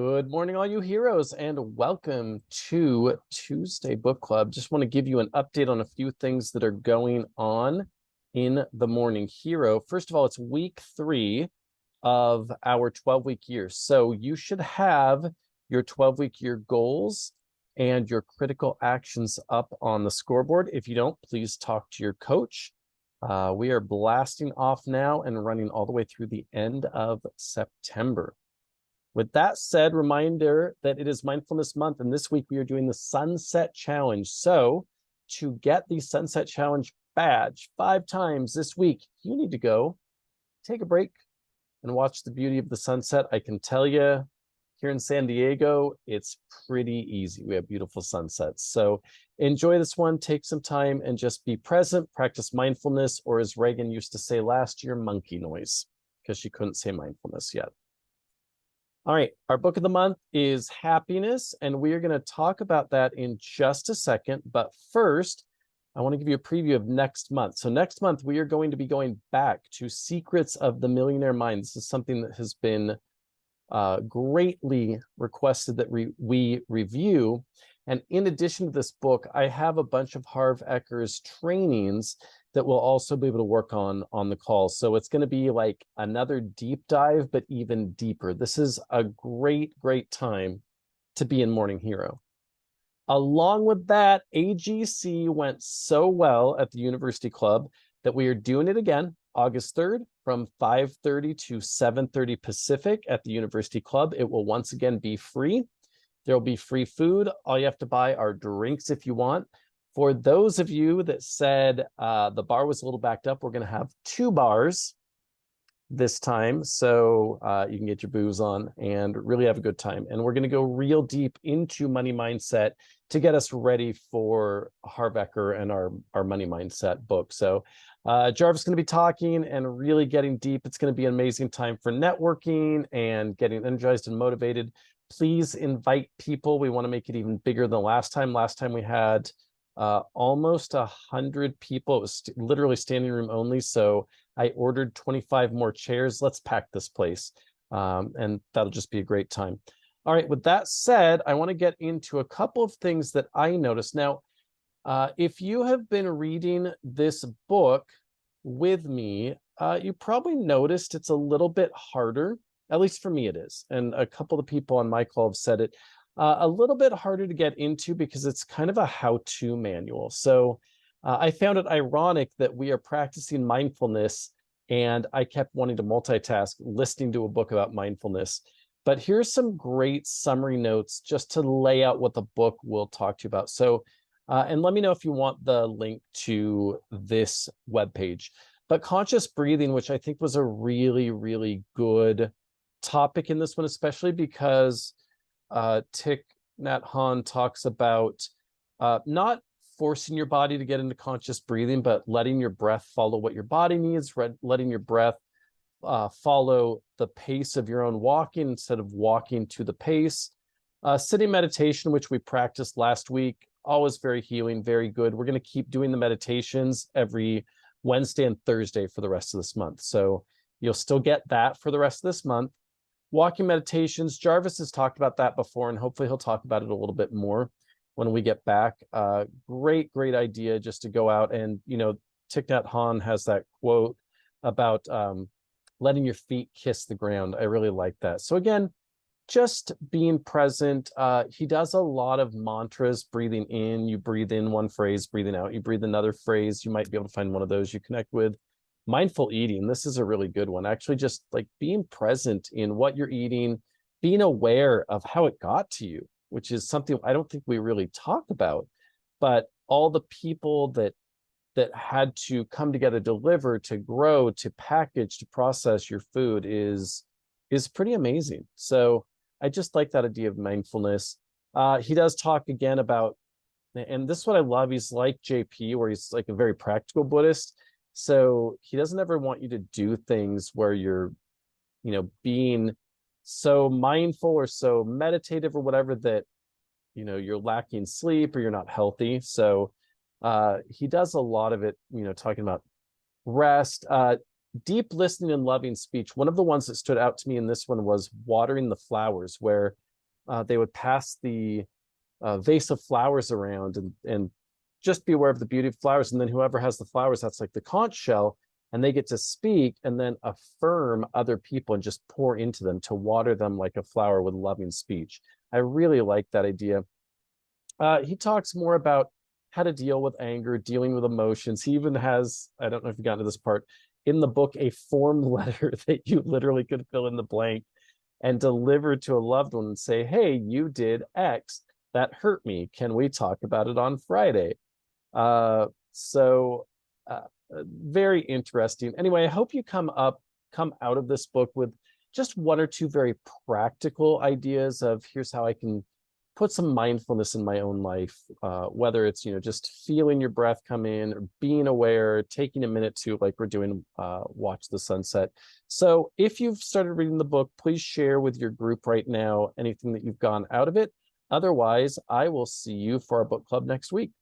Good morning, all you heroes, and welcome to Tuesday Book Club. Just want to give you an update on a few things that are going on in the Morning Hero. First of all, it's week 3 of our 12-week year. So you should have your 12-week year goals and your critical actions up on the scoreboard. If you don't, please talk to your coach. We are blasting off now and running all the way through the end of September. With that said, reminder that it is Mindfulness Month, and this week we are doing the Sunset Challenge. So to get the Sunset Challenge badge 5 times this week, you need to go take a break and watch the beauty of the sunset. I can tell you, here in San Diego, it's pretty easy. We have beautiful sunsets. So enjoy this one, take some time, and just be present, practice mindfulness, or as Reagan used to say last year, monkey noise, because she couldn't say mindfulness yet. All right, our book of the month is Happiness, and we are going to talk about that in just a second. But first, I want to give you a preview of next month. So next month, we are going to be going back to Secrets of the Millionaire Mind. This is something that has been greatly requested that we review. And in addition to this book, I have a bunch of Harv Ekker's trainings that we'll also be able to work on the call. So it's going to be like another deep dive, but even deeper. This is a great time to be in Morning Hero. Along with that, AGC went so well at the University Club that we are doing it again, August 3rd from 5:30 to 7:30 Pacific at the University Club. It will once again be free. There will be free food. All you have to buy are drinks if you want. For those of you that said the bar was a little backed up, we're going to have 2 bars this time. So you can get your booze on and really have a good time. And we're going to go real deep into money mindset to get us ready for Harv Eker and our money mindset book. So Jarvis is going to be talking and really getting deep. It's going to be an amazing time for networking and getting energized and motivated. Please invite people. We want to make it even bigger than last time. Last time we had almost 100 people. It was literally standing room only. So I ordered 25 more chairs. Let's pack this place. And that'll just be a great time. All right. With that said, I want to get into a couple of things that I noticed. Now, if you have been reading this book with me, you probably noticed it's a little bit harder. At least for me, it is. And a couple of people on my call have said it. A little bit harder to get into because it's kind of a how-to manual. So I found it ironic that we are practicing mindfulness and I kept wanting to multitask, listening to a book about mindfulness. But here's some great summary notes just to lay out what the book will talk to you about. So, and let me know if you want the link to this webpage. But conscious breathing, which I think was a really good topic in this one, especially because Thich Nhat Hanh talks about not forcing your body to get into conscious breathing, but letting your breath follow what your body needs, letting your breath follow the pace of your own walking instead of walking to the pace. Sitting meditation, which we practiced last week, always very healing, very good. We're going to keep doing the meditations every Wednesday and Thursday for the rest of this month. So you'll still get that for the rest of this month. Walking meditations, Jarvis has talked about that before, and hopefully he'll talk about it a little bit more when we get back. Great idea just to go out and, Thich Nhat Hanh has that quote about letting your feet kiss the ground. I really like that. So again, just being present. He does a lot of mantras, breathing in, you breathe in one phrase, breathing out, you breathe another phrase. You might be able to find one of those you connect with. Mindful eating, this is a really good one. Actually, just like being present in what you're eating, being aware of how it got to you, which is something I don't think we really talk about. But all the people that had to come together, deliver, to grow, to package, to process your food is pretty amazing. So I just like that idea of mindfulness. He does talk again about, and this is what I love, he's like JP, where he's like a very practical Buddhist. So he doesn't ever want you to do things where you're, being so mindful or so meditative or whatever that, you're lacking sleep or you're not healthy. So he does a lot of it, talking about rest, deep listening and loving speech. One of the ones that stood out to me in this one was watering the flowers, where they would pass the vase of flowers around and just be aware of the beauty of flowers. And then whoever has the flowers, that's like the conch shell, and they get to speak and then affirm other people and just pour into them to water them like a flower with loving speech. I really like that idea. He talks more about how to deal with anger, dealing with emotions. He even has, I don't know if you got to this part, in the book, a form letter that you literally could fill in the blank and deliver to a loved one and say, hey, you did X. That hurt me. Can we talk about it on Friday? So very interesting. Anyway, I hope you come out of this book with just one or two very practical ideas of here's how I can put some mindfulness in my own life, whether it's, just feeling your breath come in or being aware, taking a minute to, like we're doing, watch the sunset. So if you've started reading the book, please share with your group right now anything that you've gone out of it. Otherwise, I will see you for our book club next week.